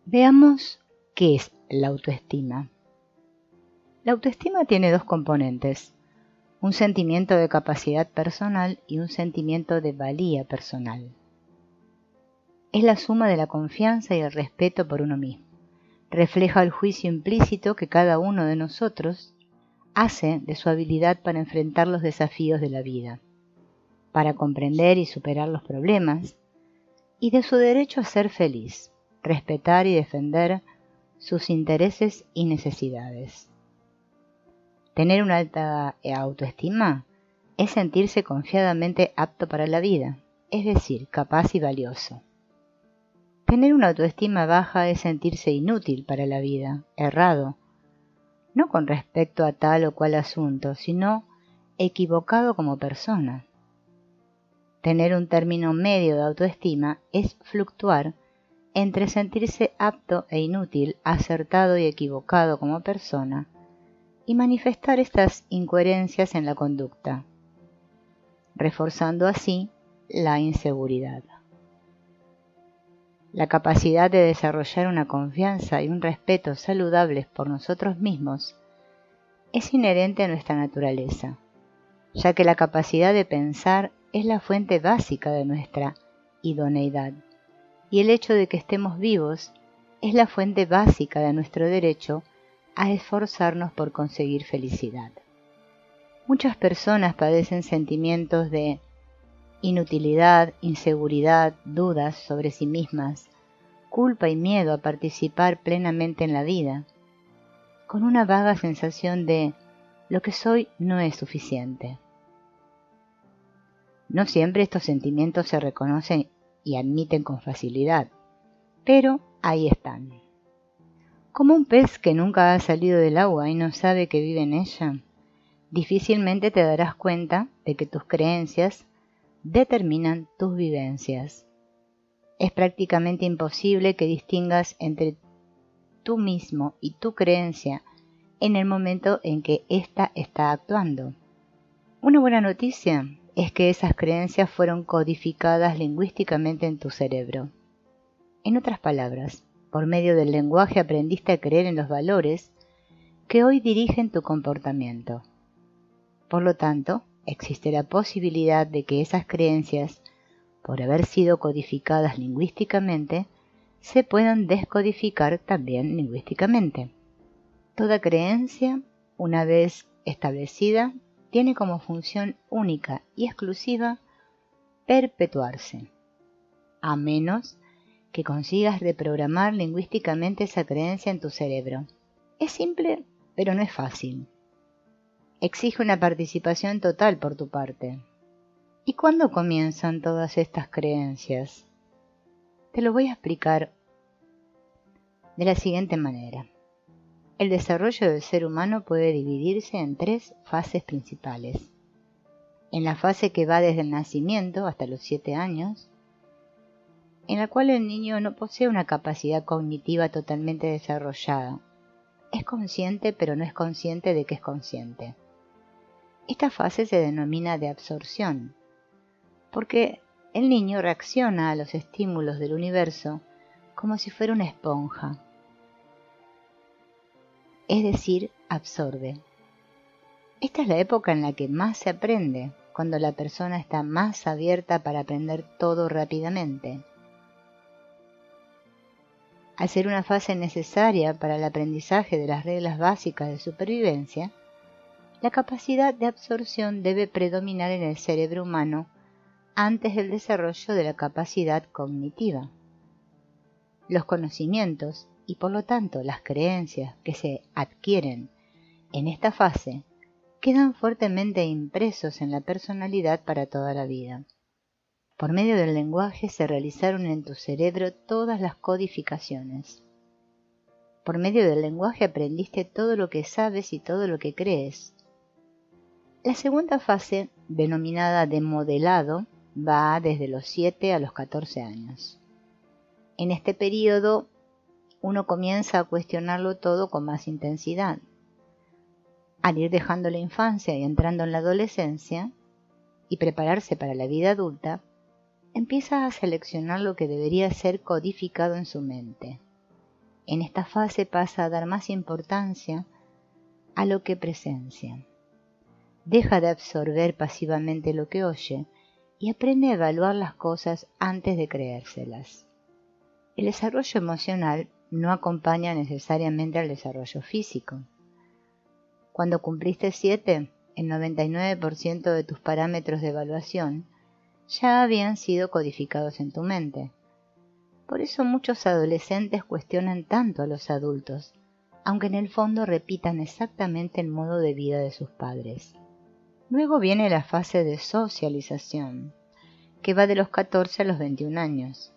Veamos qué es la autoestima. La autoestima tiene dos componentes, un sentimiento de capacidad personal y un sentimiento de valía personal. Es la suma de la confianza y el respeto por uno mismo. Refleja el juicio implícito que cada uno de nosotros hace de su habilidad para enfrentar los desafíos de la vida, para comprender y superar los problemas, y de su derecho a ser feliz, respetar y defender sus intereses y necesidades. Tener una alta autoestima es sentirse confiadamente apto para la vida, es decir, capaz y valioso. Tener una autoestima baja es sentirse inútil para la vida, errado, no con respecto a tal o cual asunto, sino equivocado como persona. Tener un término medio de autoestima es fluctuar entre sentirse apto e inútil, acertado y equivocado como persona, y manifestar estas incoherencias en la conducta, reforzando así la inseguridad. La capacidad de desarrollar una confianza y un respeto saludables por nosotros mismos es inherente a nuestra naturaleza, ya que la capacidad de pensar es la fuente básica de nuestra idoneidad, y el hecho de que estemos vivos es la fuente básica de nuestro derecho a esforzarnos por conseguir felicidad. Muchas personas padecen sentimientos de inutilidad, inseguridad, dudas sobre sí mismas, culpa y miedo a participar plenamente en la vida, con una vaga sensación de lo que soy no es suficiente. No siempre estos sentimientos se reconocen y admiten con facilidad, pero ahí están. Como un pez que nunca ha salido del agua y no sabe que vive en ella, difícilmente te darás cuenta de que tus creencias determinan tus vivencias. Es prácticamente imposible que distingas entre tú mismo y tu creencia en el momento en que ésta está actuando. Una buena noticia es que esas creencias fueron codificadas lingüísticamente en tu cerebro. En otras palabras, por medio del lenguaje aprendiste a creer en los valores que hoy dirigen tu comportamiento. Por lo tanto, existe la posibilidad de que esas creencias, por haber sido codificadas lingüísticamente, se puedan descodificar también lingüísticamente. Toda creencia, una vez establecida, tiene como función única y exclusiva perpetuarse, a menos que consigas reprogramar lingüísticamente esa creencia en tu cerebro. Es simple, pero no es fácil. Exige una participación total por tu parte. ¿Y cuándo comienzan todas estas creencias? Te lo voy a explicar de la siguiente manera. El desarrollo del ser humano puede dividirse en 3 fases principales. En la fase que va desde el nacimiento hasta los 7 años, en la cual el niño no posee una capacidad cognitiva totalmente desarrollada. Es consciente, pero no es consciente de que es consciente. Esta fase se denomina de absorción, porque el niño reacciona a los estímulos del universo como si fuera una esponja, es decir, absorbe. Esta es la época en la que más se aprende, cuando la persona está más abierta para aprender todo rápidamente. Al ser una fase necesaria para el aprendizaje de las reglas básicas de supervivencia, la capacidad de absorción debe predominar en el cerebro humano antes del desarrollo de la capacidad cognitiva. Los conocimientos y por lo tanto las creencias que se adquieren en esta fase quedan fuertemente impresos en la personalidad para toda la vida. Por medio del lenguaje se realizaron en tu cerebro todas las codificaciones. Por medio del lenguaje aprendiste todo lo que sabes y todo lo que crees. La segunda fase, denominada de modelado, va desde los 7 a los 14 años. En este periodo, uno comienza a cuestionarlo todo con más intensidad. Al ir dejando la infancia y entrando en la adolescencia, y prepararse para la vida adulta, empieza a seleccionar lo que debería ser codificado en su mente. en esta fase pasa a dar más importancia a lo que presencia. Deja de absorber pasivamente lo que oye y aprende a evaluar las cosas antes de creérselas. El desarrollo emocional no acompaña necesariamente al desarrollo físico. Cuando cumpliste 7, el 99% de tus parámetros de evaluación ya habían sido codificados en tu mente. Por eso muchos adolescentes cuestionan tanto a los adultos, aunque en el fondo repitan exactamente el modo de vida de sus padres. Luego viene la fase de socialización, que va de los 14 a los 21 años.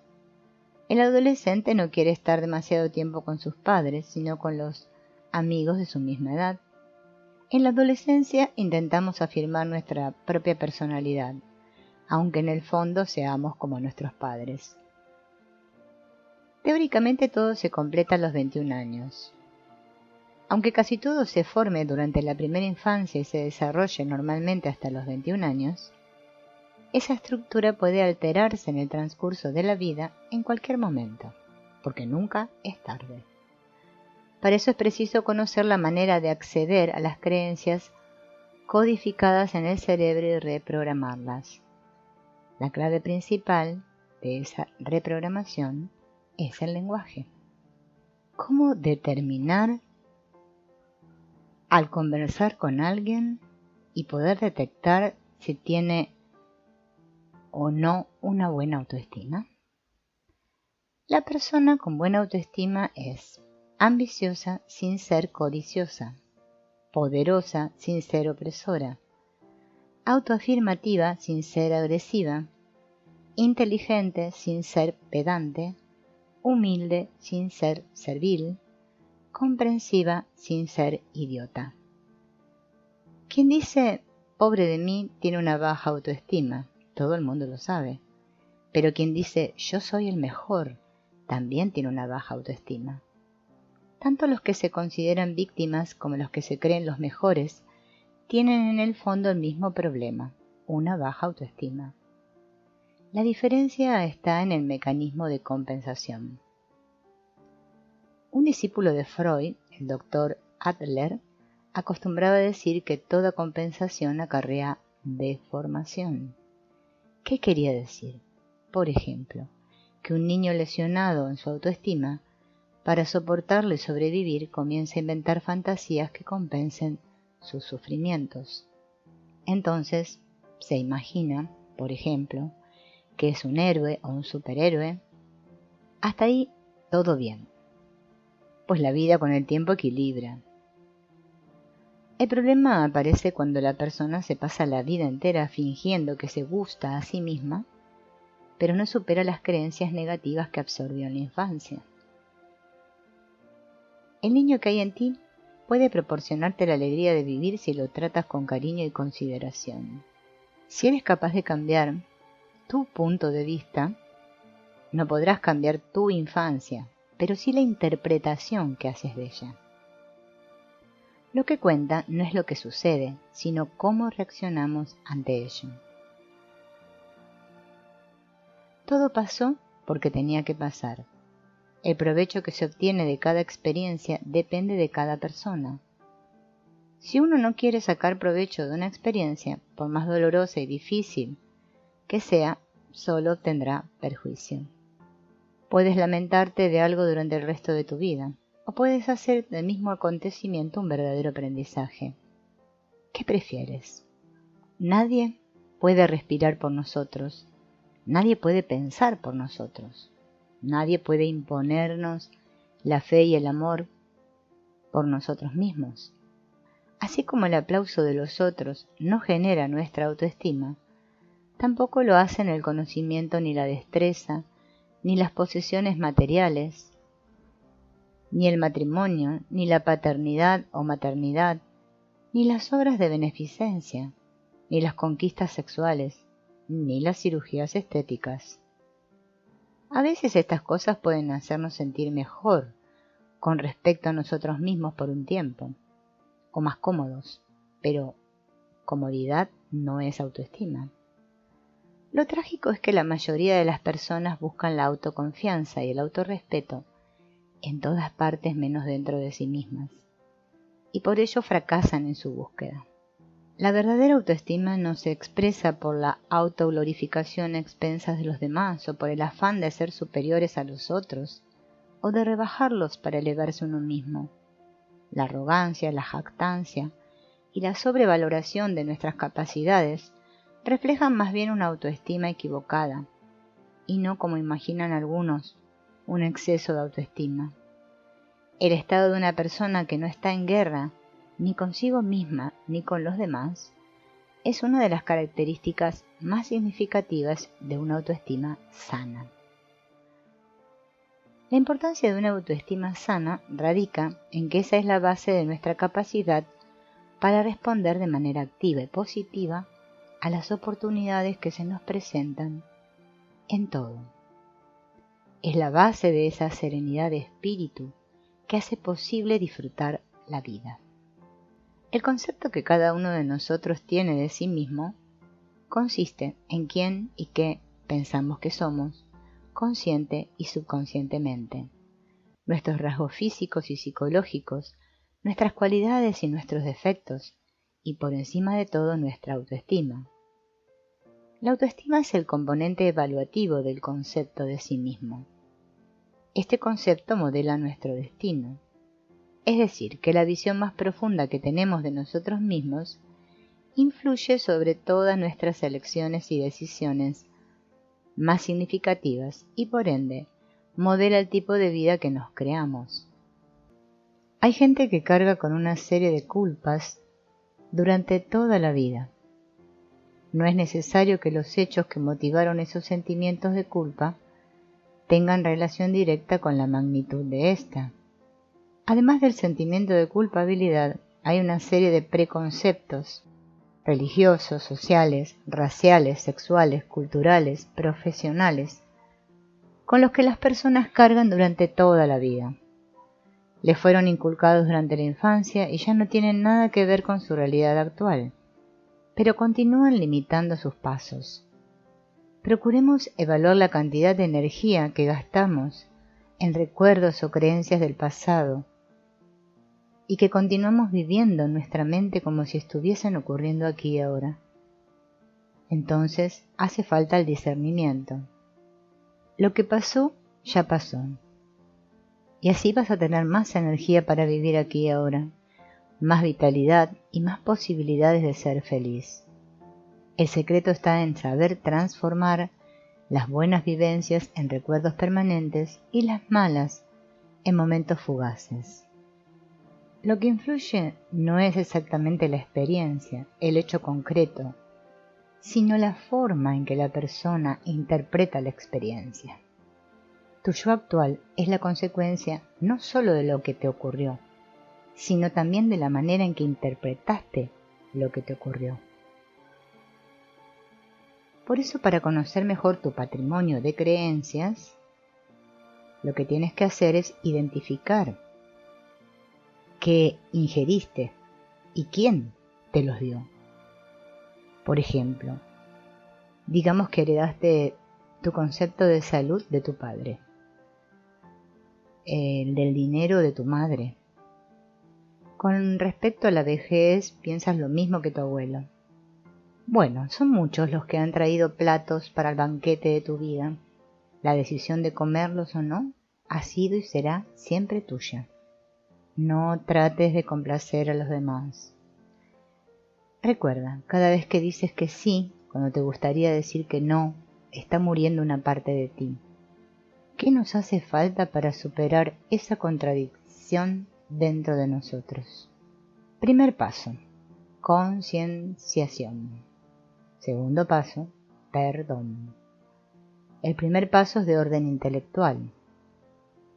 El adolescente no quiere estar demasiado tiempo con sus padres, sino con los amigos de su misma edad. En la adolescencia intentamos afirmar nuestra propia personalidad, aunque en el fondo seamos como nuestros padres. Teóricamente todo se completa a los 21 años. Aunque casi todo se forme durante la primera infancia y se desarrolle normalmente hasta los 21 años, esa estructura puede alterarse en el transcurso de la vida en cualquier momento, porque nunca es tarde. Para eso es preciso conocer la manera de acceder a las creencias codificadas en el cerebro y reprogramarlas. La clave principal de esa reprogramación es el lenguaje. ¿Cómo determinar al conversar con alguien y poder detectar si tiene o no una buena autoestima? La persona con buena autoestima es ambiciosa sin ser codiciosa, poderosa sin ser opresora, autoafirmativa sin ser agresiva, inteligente sin ser pedante, humilde sin ser servil, comprensiva sin ser idiota. Quien dice, pobre de mí, tiene una baja autoestima, todo el mundo lo sabe. Pero quien dice, yo soy el mejor, también tiene una baja autoestima. Tanto los que se consideran víctimas como los que se creen los mejores tienen en el fondo el mismo problema, una baja autoestima. La diferencia está en el mecanismo de compensación. Un discípulo de Freud, el doctor Adler, acostumbraba a decir que toda compensación acarrea deformación. ¿Qué quería decir? Por ejemplo, que un niño lesionado en su autoestima, para soportarlo y sobrevivir, comienza a inventar fantasías que compensen sus sufrimientos. Entonces, se imagina, por ejemplo, que es un héroe o un superhéroe. Hasta ahí, todo bien. Pues la vida con el tiempo equilibra. El problema aparece cuando la persona se pasa la vida entera fingiendo que se gusta a sí misma, pero no supera las creencias negativas que absorbió en la infancia. El niño que hay en ti puede proporcionarte la alegría de vivir si lo tratas con cariño y consideración. Si eres capaz de cambiar tu punto de vista, no podrás cambiar tu infancia, pero sí la interpretación que haces de ella. Lo que cuenta no es lo que sucede, sino cómo reaccionamos ante ello. Todo pasó porque tenía que pasar. El provecho que se obtiene de cada experiencia depende de cada persona. Si uno no quiere sacar provecho de una experiencia, por más dolorosa y difícil que sea, solo obtendrá perjuicio. Puedes lamentarte de algo durante el resto de tu vida, o puedes hacer del mismo acontecimiento un verdadero aprendizaje. ¿Qué prefieres? Nadie puede respirar por nosotros, nadie puede pensar por nosotros, nadie puede imponernos la fe y el amor por nosotros mismos. Así como el aplauso de los otros no genera nuestra autoestima, tampoco lo hacen el conocimiento ni la destreza, ni las posesiones materiales, ni el matrimonio, ni la paternidad o maternidad, ni las obras de beneficencia, ni las conquistas sexuales, ni las cirugías estéticas. A veces estas cosas pueden hacernos sentir mejor con respecto a nosotros mismos por un tiempo, o más cómodos, pero comodidad no es autoestima. Lo trágico es que la mayoría de las personas buscan la autoconfianza y el autorrespeto en todas partes menos dentro de sí mismas, y por ello fracasan en su búsqueda. La verdadera autoestima no se expresa por la autoglorificación a expensas de los demás o por el afán de ser superiores a los otros o de rebajarlos para elevarse uno mismo. La arrogancia, la jactancia y la sobrevaloración de nuestras capacidades reflejan más bien una autoestima equivocada y no, como imaginan algunos, un exceso de autoestima. El estado de una persona que no está en guerra ni consigo misma ni con los demás es una de las características más significativas de una autoestima sana. La importancia de una autoestima sana radica en que esa es la base de nuestra capacidad para responder de manera activa y positiva a las oportunidades que se nos presentan en todo. Es la base de esa serenidad de espíritu que hace posible disfrutar la vida. El concepto que cada uno de nosotros tiene de sí mismo consiste en quién y qué pensamos que somos, consciente y subconscientemente. Nuestros rasgos físicos y psicológicos, nuestras cualidades y nuestros defectos, y por encima de todo nuestra autoestima. La autoestima es el componente evaluativo del concepto de sí mismo. Este concepto modela nuestro destino. Es decir, que la visión más profunda que tenemos de nosotros mismos influye sobre todas nuestras elecciones y decisiones más significativas y por ende modela el tipo de vida que nos creamos. Hay gente que carga con una serie de culpas durante toda la vida. No es necesario que los hechos que motivaron esos sentimientos de culpa tengan relación directa con la magnitud de esta. Además del sentimiento de culpabilidad, hay una serie de preconceptos religiosos, sociales, raciales, sexuales, culturales, profesionales, con los que las personas cargan durante toda la vida. Les fueron inculcados durante la infancia y ya no tienen nada que ver con su realidad actual, pero continúan limitando sus pasos. Procuremos evaluar la cantidad de energía que gastamos en recuerdos o creencias del pasado y que continuamos viviendo en nuestra mente como si estuviesen ocurriendo aquí y ahora. Entonces hace falta el discernimiento. Lo que pasó, ya pasó. Y así vas a tener más energía para vivir aquí y ahora, más vitalidad y más posibilidades de ser feliz. El secreto está en saber transformar las buenas vivencias en recuerdos permanentes y las malas en momentos fugaces. Lo que influye no es exactamente la experiencia, el hecho concreto, sino la forma en que la persona interpreta la experiencia. Tu yo actual es la consecuencia no solo de lo que te ocurrió, sino también de la manera en que interpretaste lo que te ocurrió. Por eso, para conocer mejor tu patrimonio de creencias, lo que tienes que hacer es identificar qué ingeriste y quién te los dio. Por ejemplo, digamos que heredaste tu concepto de salud de tu padre, el del dinero de tu madre. Con respecto a la vejez, piensas lo mismo que tu abuelo. Bueno, son muchos los que han traído platos para el banquete de tu vida. La decisión de comerlos o no ha sido y será siempre tuya. No trates de complacer a los demás. Recuerda, cada vez que dices que sí, cuando te gustaría decir que no, está muriendo una parte de ti. ¿Qué nos hace falta para superar esa contradicción dentro de nosotros? Primer paso, concienciación. Segundo paso, perdón. El primer paso es de orden intelectual.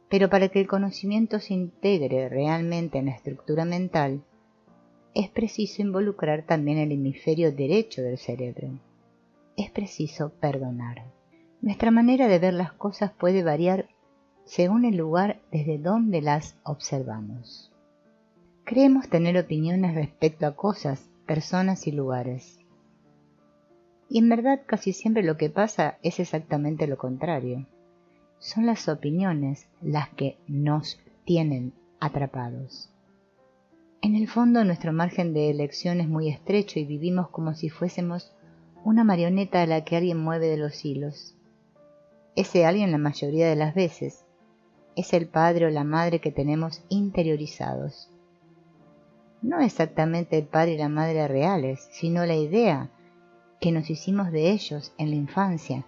Pero para que el conocimiento se integre realmente en la estructura mental, es preciso involucrar también el hemisferio derecho del cerebro. Es preciso perdonar. Nuestra manera de ver las cosas puede variar según el lugar desde donde las observamos. Creemos tener opiniones respecto a cosas, personas y lugares. Y en verdad casi siempre lo que pasa es exactamente lo contrario. son las opiniones las que nos tienen atrapados. En el fondo, nuestro margen de elección es muy estrecho y vivimos como si fuésemos una marioneta a la que alguien mueve de los hilos. Ese alguien, la mayoría de las veces, es el padre o la madre que tenemos interiorizados. No exactamente el padre y la madre reales, sino la idea que nos hicimos de ellos en la infancia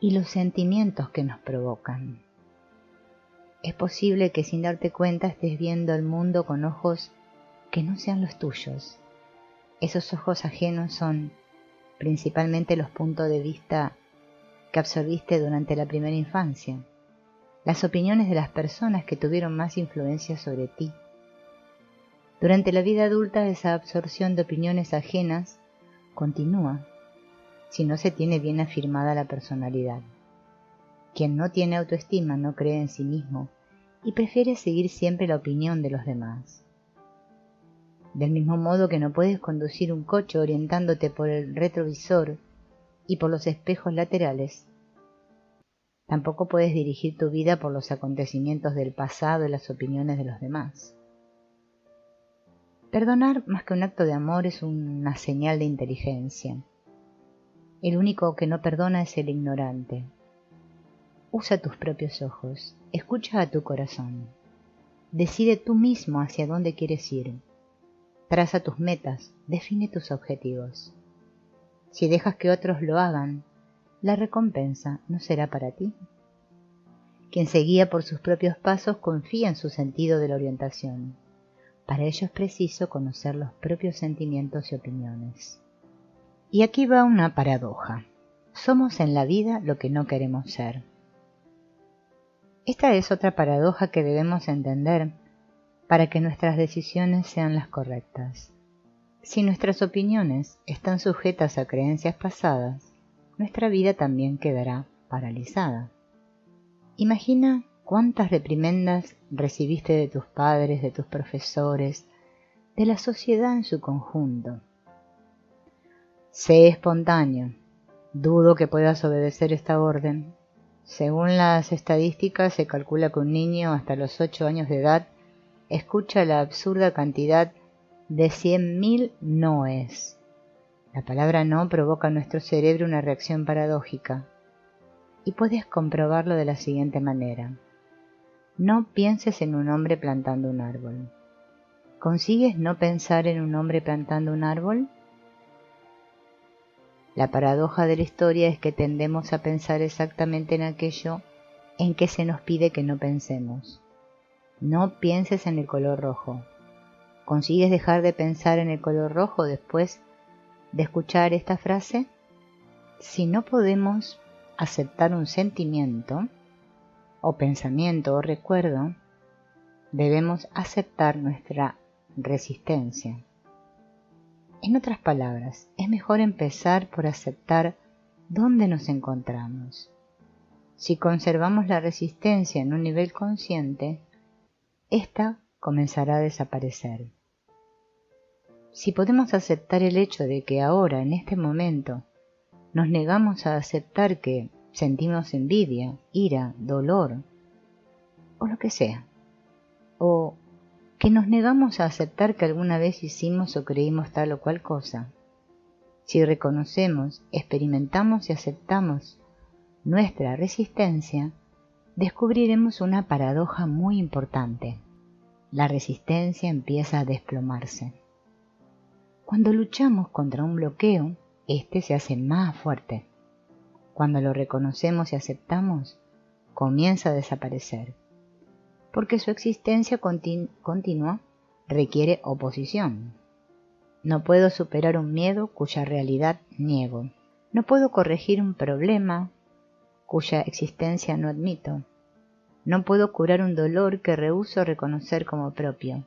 y los sentimientos que nos provocan. Es posible que sin darte cuenta estés viendo el mundo con ojos que no sean los tuyos. Esos ojos ajenos son principalmente los puntos de vista que absorbiste durante la primera infancia, las opiniones de las personas que tuvieron más influencia sobre ti. Durante la vida adulta, esa absorción de opiniones ajenas continúa si no se tiene bien afirmada la personalidad. Quien no tiene autoestima no cree en sí mismo y prefiere seguir siempre la opinión de los demás. Del mismo modo que no puedes conducir un coche orientándote por el retrovisor y por los espejos laterales, tampoco puedes dirigir tu vida por los acontecimientos del pasado y las opiniones de los demás. Perdonar, más que un acto de amor, es una señal de inteligencia. El único que no perdona es el ignorante. Usa tus propios ojos, escucha a tu corazón. Decide tú mismo hacia dónde quieres ir. Traza tus metas, define tus objetivos. Si dejas que otros lo hagan, la recompensa no será para ti. Quien se guía por sus propios pasos confía en su sentido de la orientación. Para ello es preciso conocer los propios sentimientos y opiniones. Y aquí va una paradoja. Somos en la vida lo que no queremos ser. Esta es otra paradoja que debemos entender para que nuestras decisiones sean las correctas. Si nuestras opiniones están sujetas a creencias pasadas, nuestra vida también quedará paralizada. Imagina cuántas reprimendas recibiste de tus padres, de tus profesores, de la sociedad en su conjunto. Sé espontáneo. Dudo que puedas obedecer esta orden. Según las estadísticas, se calcula que un niño hasta los 8 años de edad escucha la absurda cantidad de 100.000 noes. La palabra no provoca en nuestro cerebro una reacción paradójica. Y puedes comprobarlo de la siguiente manera. No pienses en un hombre plantando un árbol. ¿Consigues no pensar en un hombre plantando un árbol? La paradoja de la historia es que tendemos a pensar exactamente en aquello en que se nos pide que no pensemos. No pienses en el color rojo. ¿Consigues dejar de pensar en el color rojo después de escuchar esta frase? Si no podemos aceptar un sentimiento, o pensamiento o recuerdo, debemos aceptar nuestra resistencia. En otras palabras, es mejor empezar por aceptar dónde nos encontramos. Si conservamos la resistencia en un nivel consciente, esta comenzará a desaparecer. Si podemos aceptar el hecho de que ahora, en este momento, nos negamos a aceptar que sentimos envidia, ira, dolor, o lo que sea, o que nos negamos a aceptar que alguna vez hicimos o creímos tal o cual cosa. Si reconocemos, experimentamos y aceptamos nuestra resistencia, descubriremos una paradoja muy importante. La resistencia empieza a desplomarse. Cuando luchamos contra un bloqueo, este se hace más fuerte. Cuando lo reconocemos y aceptamos, comienza a desaparecer, porque su existencia continua requiere oposición. No puedo superar un miedo cuya realidad niego. No puedo corregir un problema cuya existencia no admito. No puedo curar un dolor que rehúso reconocer como propio.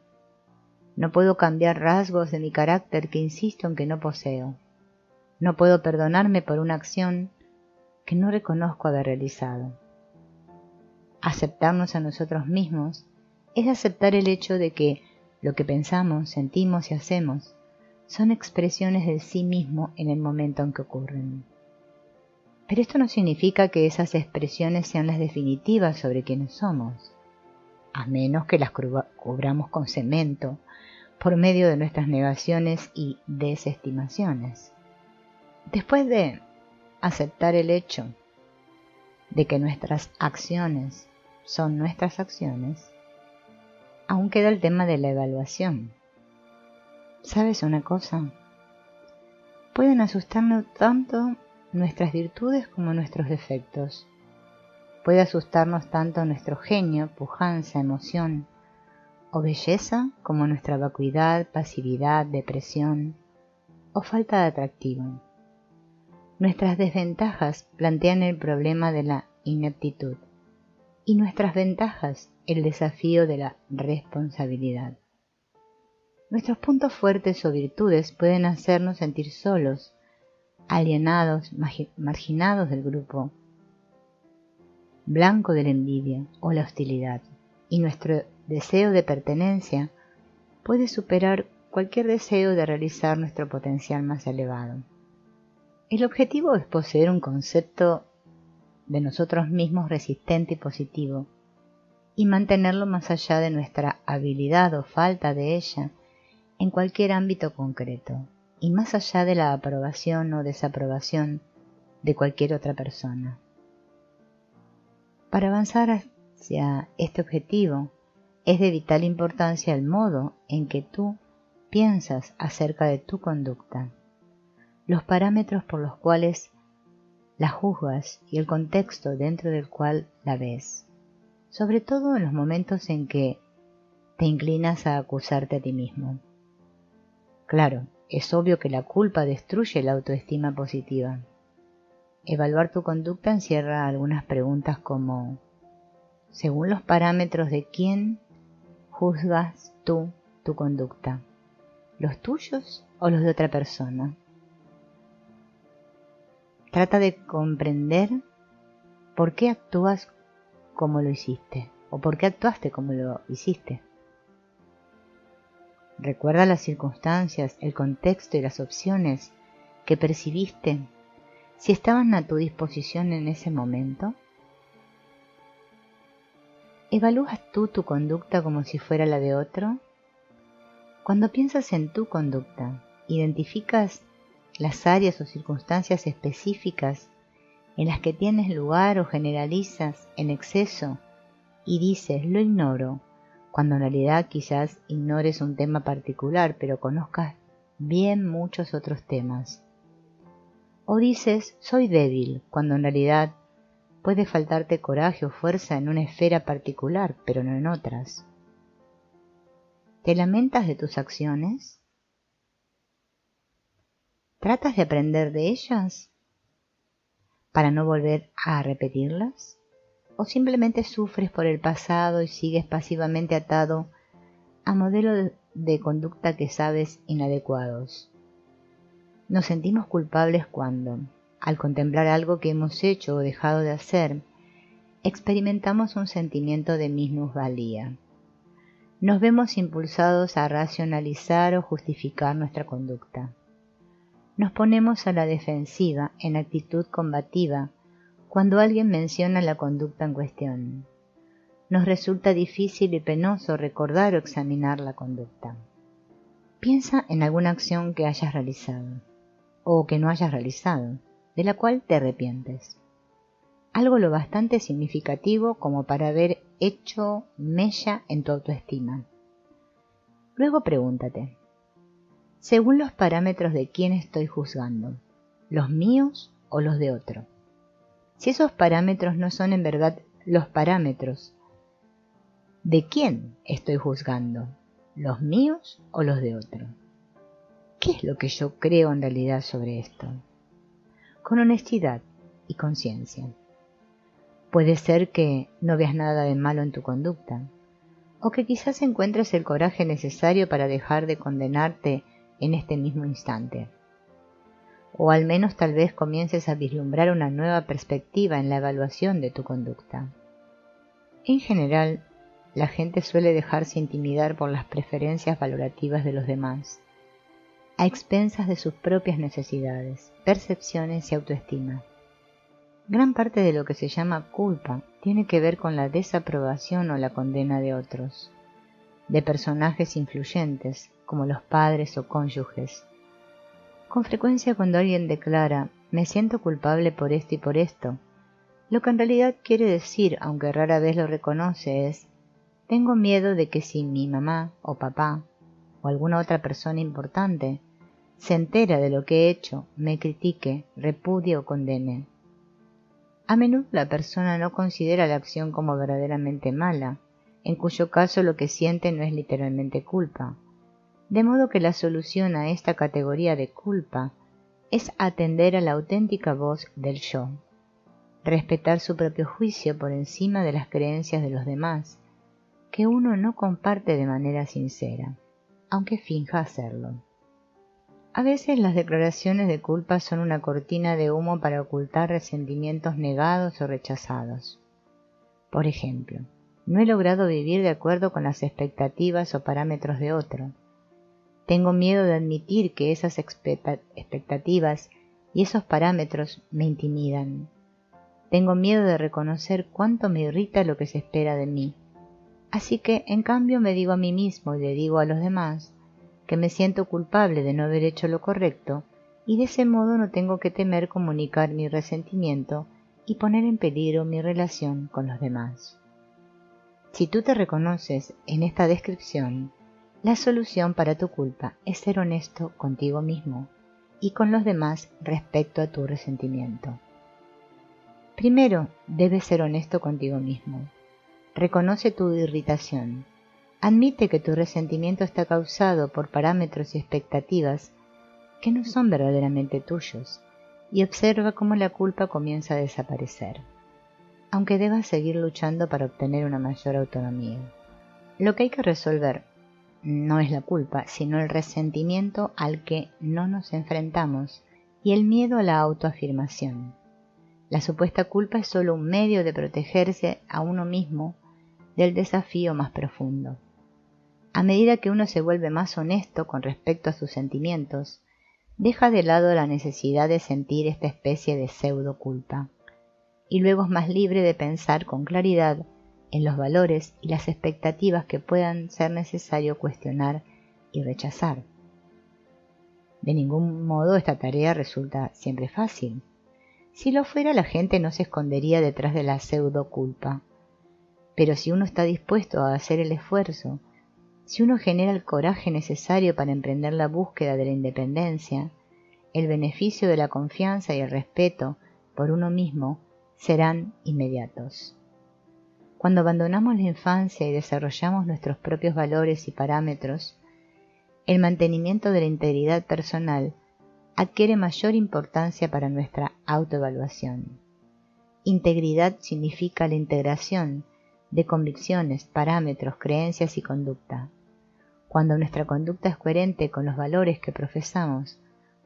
No puedo cambiar rasgos de mi carácter que insisto en que no poseo. No puedo perdonarme por una acción que no reconozco haber realizado. Aceptarnos a nosotros mismos es aceptar el hecho de que lo que pensamos, sentimos y hacemos son expresiones del sí mismo en el momento en que ocurren. Pero esto no significa que esas expresiones sean las definitivas sobre quiénes somos, a menos que las cubramos con cemento por medio de nuestras negaciones y desestimaciones. Después de aceptar el hecho de que nuestras acciones son nuestras acciones, aún queda el tema de la evaluación. ¿Sabes una cosa? Pueden asustarnos tanto nuestras virtudes como nuestros defectos. Puede asustarnos tanto nuestro genio, pujanza, emoción o belleza como nuestra vacuidad, pasividad, depresión o falta de atractivo. Nuestras desventajas plantean el problema de la ineptitud y nuestras ventajas el desafío de la responsabilidad. Nuestros puntos fuertes o virtudes pueden hacernos sentir solos, alienados, marginados del grupo, blanco de la envidia o la hostilidad, y nuestro deseo de pertenencia puede superar cualquier deseo de realizar nuestro potencial más elevado. El objetivo es poseer un concepto de nosotros mismos resistente y positivo, y mantenerlo más allá de nuestra habilidad o falta de ella en cualquier ámbito concreto, y más allá de la aprobación o desaprobación de cualquier otra persona. Para avanzar hacia este objetivo, es de vital importancia el modo en que tú piensas acerca de tu conducta, los parámetros por los cuales la juzgas y el contexto dentro del cual la ves, sobre todo en los momentos en que te inclinas a acusarte a ti mismo. Claro, es obvio que la culpa destruye la autoestima positiva. Evaluar tu conducta encierra algunas preguntas como: según los parámetros de quién juzgas tú tu conducta, ¿los tuyos o los de otra persona? Trata de comprender por qué actúas como lo hiciste o por qué actuaste como lo hiciste. Recuerda las circunstancias, el contexto y las opciones que percibiste si estaban a tu disposición en ese momento. ¿Evalúas tú tu conducta como si fuera la de otro? Cuando piensas en tu conducta, ¿identificas las áreas o circunstancias específicas en las que tienes lugar o generalizas en exceso y dices lo ignoro, cuando en realidad quizás ignores un tema particular pero conozcas bien muchos otros temas? O dices soy débil, cuando en realidad puede faltarte coraje o fuerza en una esfera particular pero no en otras. ¿Te lamentas de tus acciones? ¿Tratas de aprender de ellas para no volver a repetirlas? ¿O simplemente sufres por el pasado y sigues pasivamente atado a modelos de conducta que sabes inadecuados? Nos sentimos culpables cuando, al contemplar algo que hemos hecho o dejado de hacer, experimentamos un sentimiento de minusvalía. Nos vemos impulsados a racionalizar o justificar nuestra conducta. Nos ponemos a la defensiva en actitud combativa cuando alguien menciona la conducta en cuestión. Nos resulta difícil y penoso recordar o examinar la conducta. Piensa en alguna acción que hayas realizado o que no hayas realizado, de la cual te arrepientes. Algo lo bastante significativo como para haber hecho mella en tu autoestima. Luego pregúntate: según los parámetros de quién estoy juzgando, ¿los míos o los de otro? Si esos parámetros no son en verdad los parámetros, ¿de quién estoy juzgando? ¿Los míos o los de otro? ¿Qué es lo que yo creo en realidad sobre esto? Con honestidad y conciencia. Puede ser que no veas nada de malo en tu conducta, o que quizás encuentres el coraje necesario para dejar de condenarte en este mismo instante. O al menos tal vez comiences a vislumbrar una nueva perspectiva en la evaluación de tu conducta. En general, la gente suele dejarse intimidar por las preferencias valorativas de los demás, a expensas de sus propias necesidades, percepciones y autoestima. Gran parte de lo que se llama culpa tiene que ver con la desaprobación o la condena de otros, de personajes influyentes, como los padres o cónyuges. Con frecuencia cuando alguien declara, me siento culpable por esto y por esto, lo que en realidad quiere decir, aunque rara vez lo reconoce, es, tengo miedo de que si mi mamá o papá o alguna otra persona importante se entera de lo que he hecho, me critique, repudie o condene. A menudo la persona no considera la acción como verdaderamente mala, en cuyo caso lo que siente no es literalmente culpa. De modo que la solución a esta categoría de culpa es atender a la auténtica voz del yo, respetar su propio juicio por encima de las creencias de los demás, que uno no comparte de manera sincera, aunque finja hacerlo. A veces las declaraciones de culpa son una cortina de humo para ocultar resentimientos negados o rechazados. Por ejemplo, no he logrado vivir de acuerdo con las expectativas o parámetros de otro. Tengo miedo de admitir que esas expectativas y esos parámetros me intimidan. Tengo miedo de reconocer cuánto me irrita lo que se espera de mí. Así que, en cambio, me digo a mí mismo y le digo a los demás que me siento culpable de no haber hecho lo correcto y de ese modo no tengo que temer comunicar mi resentimiento y poner en peligro mi relación con los demás. Si tú te reconoces en esta descripción, la solución para tu culpa es ser honesto contigo mismo y con los demás respecto a tu resentimiento. Primero, debes ser honesto contigo mismo. Reconoce tu irritación. Admite que tu resentimiento está causado por parámetros y expectativas que no son verdaderamente tuyos y observa cómo la culpa comienza a desaparecer, aunque debas seguir luchando para obtener una mayor autonomía. Lo que hay que resolver no es la culpa, sino el resentimiento al que no nos enfrentamos y el miedo a la autoafirmación. La supuesta culpa es solo un medio de protegerse a uno mismo del desafío más profundo. A medida que uno se vuelve más honesto con respecto a sus sentimientos, deja de lado la necesidad de sentir esta especie de pseudo culpa, y luego es más libre de pensar con claridad en los valores y las expectativas que puedan ser necesario cuestionar y rechazar. De ningún modo esta tarea resulta siempre fácil. Si lo fuera, la gente no se escondería detrás de la pseudo culpa. Pero si uno está dispuesto a hacer el esfuerzo, si uno genera el coraje necesario para emprender la búsqueda de la independencia, el beneficio de la confianza y el respeto por uno mismo serán inmediatos. Cuando abandonamos la infancia y desarrollamos nuestros propios valores y parámetros, el mantenimiento de la integridad personal adquiere mayor importancia para nuestra autoevaluación. Integridad significa la integración de convicciones, parámetros, creencias y conducta. Cuando nuestra conducta es coherente con los valores que profesamos,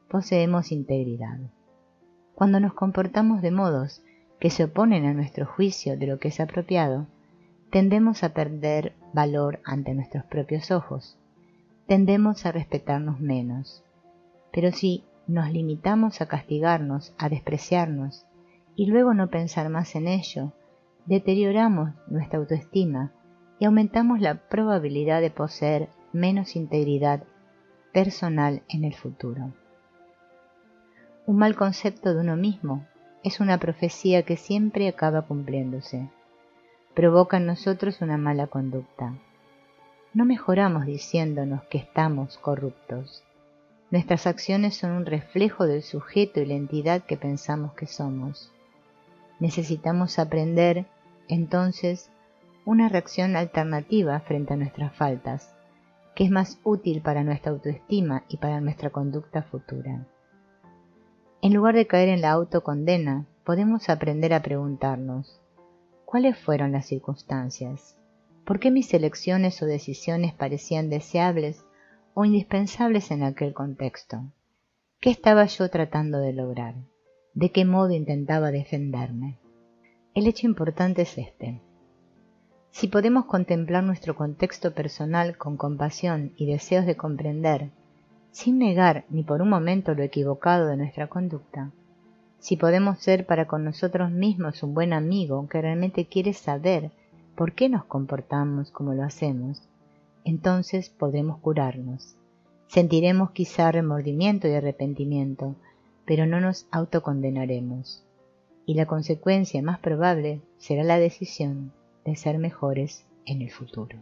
poseemos integridad. Cuando nos comportamos de modos que se oponen a nuestro juicio de lo que es apropiado, tendemos a perder valor ante nuestros propios ojos. Tendemos a respetarnos menos. Pero si nos limitamos a castigarnos, a despreciarnos, y luego no pensar más en ello, deterioramos nuestra autoestima y aumentamos la probabilidad de poseer menos integridad personal en el futuro. Un mal concepto de uno mismo es una profecía que siempre acaba cumpliéndose. Provoca en nosotros una mala conducta. No mejoramos diciéndonos que estamos corruptos. Nuestras acciones son un reflejo del sujeto y la entidad que pensamos que somos. Necesitamos aprender, entonces, una reacción alternativa frente a nuestras faltas, que es más útil para nuestra autoestima y para nuestra conducta futura. En lugar de caer en la autocondena, podemos aprender a preguntarnos, ¿cuáles fueron las circunstancias? ¿Por qué mis elecciones o decisiones parecían deseables o indispensables en aquel contexto? ¿Qué estaba yo tratando de lograr? ¿De qué modo intentaba defenderme? El hecho importante es este. Si podemos contemplar nuestro contexto personal con compasión y deseos de comprender, sin negar ni por un momento lo equivocado de nuestra conducta, Si podemos ser para con nosotros mismos un buen amigo que realmente quiere saber por qué nos comportamos como lo hacemos, entonces podremos curarnos. Sentiremos quizá remordimiento y arrepentimiento, pero no nos autocondenaremos. Y la consecuencia más probable será la decisión de ser mejores en el futuro.